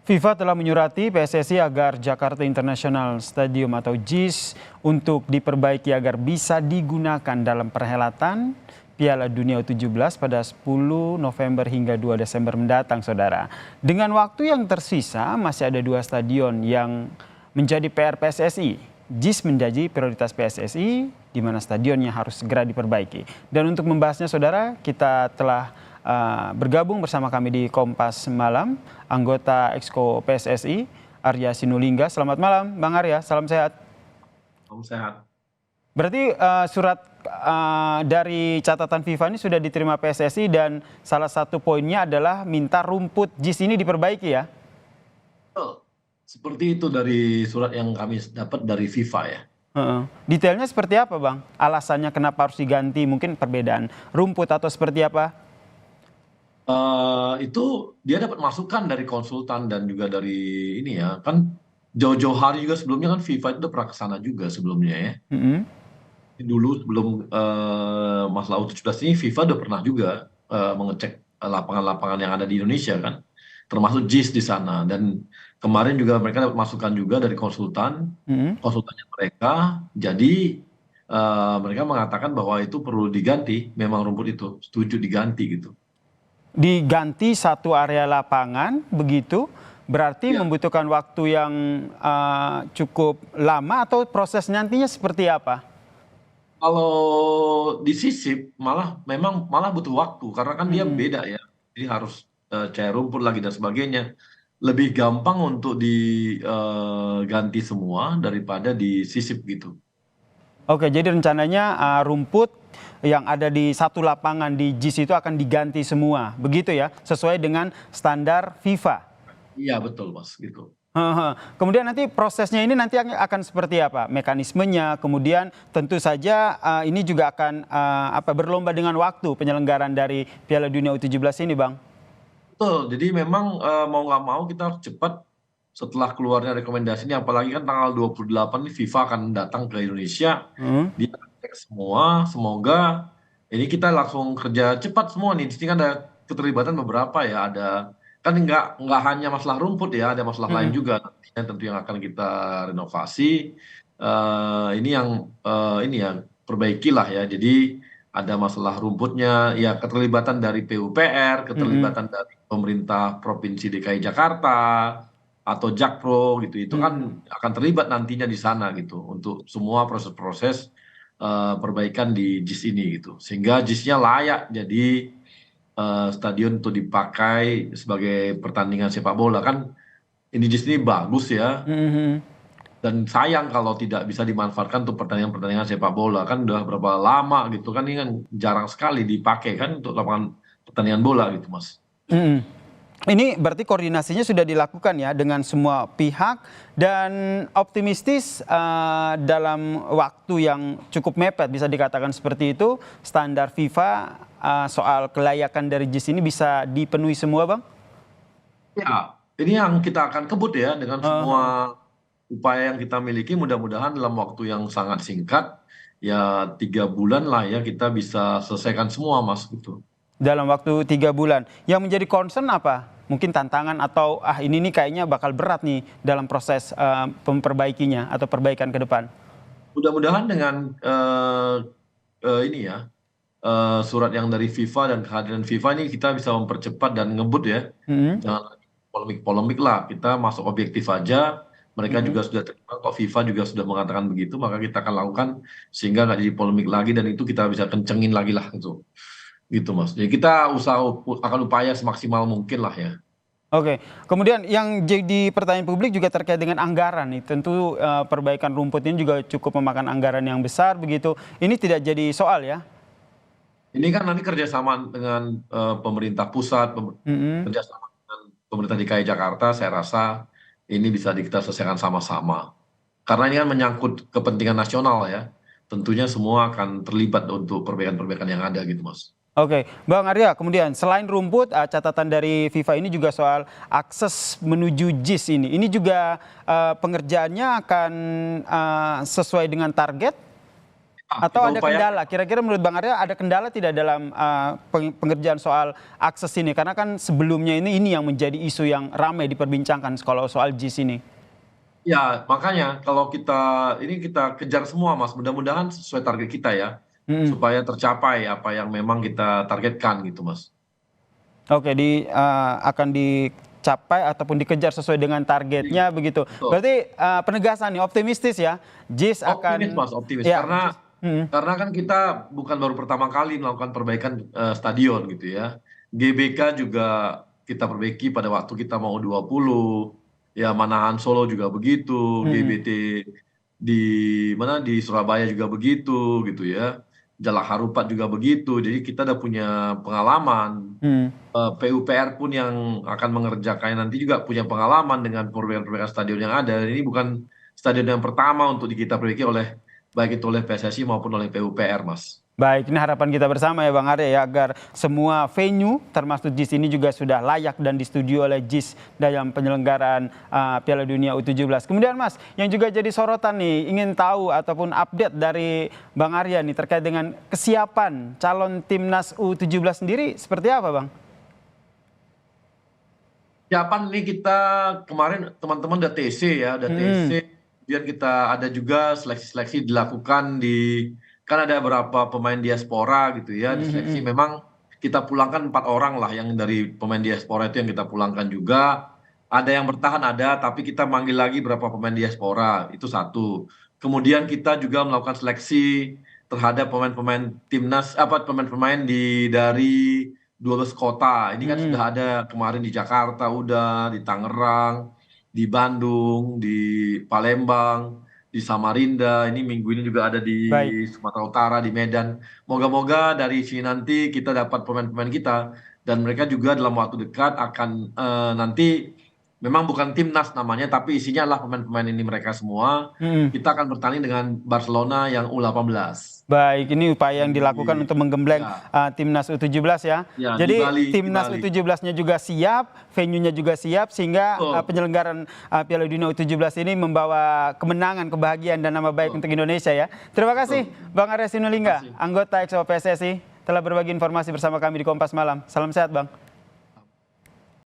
FIFA telah menyurati PSSI agar Jakarta International Stadium atau JIS untuk diperbaiki agar bisa digunakan dalam perhelatan Piala Dunia U17 pada 10 November hingga 2 Desember mendatang, saudara. Dengan waktu yang tersisa, masih ada 2 stadion yang menjadi PR PSSI. JIS menjadi prioritas PSSI, di mana stadionnya harus segera diperbaiki. Dan untuk membahasnya, saudara, kita telah bergabung bersama kami di Kompas Malam, anggota Exco PSSI, Arya Sinulinga. Selamat malam, Bang Arya, salam sehat. Salam sehat. Berarti surat dari catatan FIFA ini sudah diterima PSSI dan salah satu poinnya adalah minta rumput JIS ini diperbaiki ya? Betul. Seperti itu dari surat yang kami dapat dari FIFA ya. Detailnya seperti apa, Bang? Alasannya kenapa harus diganti, mungkin perbedaan rumput atau seperti apa? Itu dia dapat masukan dari konsultan dan juga dari ini ya, kan jauh-jauh hari juga sebelumnya kan FIFA itu udah pernah kesana juga sebelumnya ya. Dulu sebelum masalah U17 ini FIFA udah pernah juga mengecek lapangan-lapangan yang ada di Indonesia kan, termasuk JIS di sana. Dan kemarin juga mereka dapat masukan juga dari konsultannya mereka. Jadi mereka mengatakan bahwa itu perlu diganti, memang rumput itu setuju diganti gitu. Diganti satu area lapangan, begitu berarti Ya. membutuhkan waktu yang cukup lama atau proses nantinya seperti apa? Kalau disisip malah butuh waktu karena kan dia beda ya. Jadi harus cair rumput lagi dan sebagainya. Lebih gampang untuk diganti semua daripada disisip gitu. Oke, jadi rencananya rumput yang ada di satu lapangan di JIS itu akan diganti semua, begitu ya, sesuai dengan standar FIFA. Iya betul Mas gitu. Kemudian nanti prosesnya ini nanti akan seperti apa? Mekanismenya, kemudian tentu saja ini juga akan berlomba dengan waktu penyelenggaraan dari Piala Dunia U17 ini, Bang. Betul, jadi memang mau nggak mau kita harus cepat setelah keluarnya rekomendasi ini, apalagi kan tanggal 28 ini FIFA akan datang ke Indonesia. Dia akan cek semua, semoga ini kita langsung kerja cepat semua nih. Di sini kan ada keterlibatan beberapa ya, ada kan nggak hanya masalah rumput ya, ada masalah lain juga nantinya tentu yang akan kita renovasi. Ini yang ini ya perbaikilah ya. Jadi ada masalah rumputnya, ya keterlibatan dari PUPR, keterlibatan dari pemerintah Provinsi DKI Jakarta atau Jakpro gitu, itu kan akan terlibat nantinya di sana gitu untuk semua proses-proses perbaikan di JIS ini gitu, sehingga JIS-nya layak jadi stadion untuk dipakai sebagai pertandingan sepak bola kan. Ini JIS ini bagus ya, dan sayang kalau tidak bisa dimanfaatkan untuk pertandingan-pertandingan sepak bola, kan udah berapa lama gitu kan, ini kan jarang sekali dipakai kan untuk lapangan pertandingan bola gitu Mas. Ini berarti koordinasinya sudah dilakukan ya dengan semua pihak dan optimistis dalam waktu yang cukup mepet, bisa dikatakan seperti itu, standar FIFA soal kelayakan dari JIS ini bisa dipenuhi semua, Bang? Ya, ini yang kita akan kebut ya dengan semua upaya yang kita miliki, mudah-mudahan dalam waktu yang sangat singkat, ya 3 bulan lah ya kita bisa selesaikan semua Mas gitu. Dalam waktu 3 bulan. Yang menjadi concern apa? Mungkin tantangan atau ini nih kayaknya bakal berat nih dalam proses memperbaikinya atau perbaikan ke depan. Mudah-mudahan dengan ini ya, surat yang dari FIFA dan kehadiran FIFA ini kita bisa mempercepat dan ngebut ya. Jangan lagi polemik-polemik lah, kita masuk objektif aja. Mereka juga sudah terima kok, FIFA juga sudah mengatakan begitu, maka kita akan lakukan sehingga nggak jadi polemik lagi dan itu kita bisa kencengin lagi lah gitu Mas. Jadi kita akan upaya semaksimal mungkin lah ya. Oke, kemudian yang jadi pertanyaan publik juga terkait dengan anggaran nih. Tentu perbaikan rumput ini juga cukup memakan anggaran yang besar begitu. Ini tidak jadi soal ya? Ini kan nanti kerjasama dengan pemerintah pusat, kerjasama dengan pemerintah DKI Jakarta, saya rasa ini bisa kita selesaikan sama-sama. Karena ini kan menyangkut kepentingan nasional ya. Tentunya semua akan terlibat untuk perbaikan-perbaikan yang ada gitu Mas. Oke, Bang Arya, kemudian selain rumput, catatan dari FIFA ini juga soal akses menuju JIS ini. Ini juga pengerjaannya akan sesuai dengan target? Atau kita ada upayakan. kendala? Kira-kira menurut Bang Arya ada kendala tidak dalam pengerjaan soal akses ini? Karena kan sebelumnya ini yang menjadi isu yang ramai diperbincangkan kalau soal JIS ini. Ya, makanya kalau kita kejar semua, Mas. Mudah-mudahan sesuai target kita ya, Mm-mm. supaya tercapai apa yang memang kita targetkan gitu, Mas. Oke, akan dicapai ataupun dikejar sesuai dengan targetnya begitu. Betul. Berarti penegasan nih optimistis ya, JIS Optimis, akan Mas, optimis. ya Karena JIS. Mm. karena kan kita bukan baru pertama kali melakukan perbaikan stadion gitu ya. GBK juga kita perbaiki pada waktu kita mau U20, ya Manahan Solo juga begitu, Mm. GBT di di Surabaya juga begitu gitu ya. Jalak Harupat juga begitu. Jadi kita udah punya pengalaman. Mm. PUPR pun yang akan mengerjakannya nanti juga punya pengalaman dengan perbaikan-perbaikan stadion yang ada. Dan ini bukan stadion yang pertama untuk kita perbaiki oleh baik itu oleh PSSI maupun oleh PUPR, Mas. Baik, ini harapan kita bersama ya Bang Arya ya, agar semua venue termasuk JIS ini juga sudah layak dan disetujui oleh JIS dalam penyelenggaraan Piala Dunia U17. Kemudian Mas, yang juga jadi sorotan nih, ingin tahu ataupun update dari Bang Arya nih terkait dengan kesiapan calon timnas U17 sendiri seperti apa Bang? Siapan ini kita kemarin teman-teman udah TC ya, udah TC. Kemudian kita ada juga seleksi-seleksi dilakukan kan ada beberapa pemain diaspora gitu ya, di seleksi memang kita pulangkan 4 orang lah yang dari pemain diaspora itu yang kita pulangkan juga. Ada yang bertahan ada, tapi kita manggil lagi beberapa pemain diaspora, itu satu. Kemudian kita juga melakukan seleksi terhadap pemain-pemain timnas, pemain-pemain dari 12 kota. Ini kan sudah ada kemarin di Jakarta, udah di Tangerang, di Bandung, di Palembang, di Samarinda. Ini minggu ini juga ada di Baik. Sumatera Utara, di Medan. Moga-moga dari sini nanti kita dapat pemain-pemain kita dan mereka juga dalam waktu dekat akan nanti memang bukan timnas namanya, tapi isinya adalah pemain-pemain ini mereka semua. Kita akan bertanding dengan Barcelona yang U18. Baik, ini upaya yang dilakukan Di, untuk menggembleng ya, timnas U17 ya. ya di Jadi Bali, timnas U17-nya juga siap, venue-nya juga siap, sehingga Betul. penyelenggaraan Piala Dunia U17 ini membawa kemenangan, kebahagiaan dan nama baik Betul. untuk Indonesia ya. Terima kasih Bang Arya Sinulinga, Terima kasih. anggota EXO PSSI, telah berbagi informasi bersama kami di Kompas Malam. Salam sehat Bang.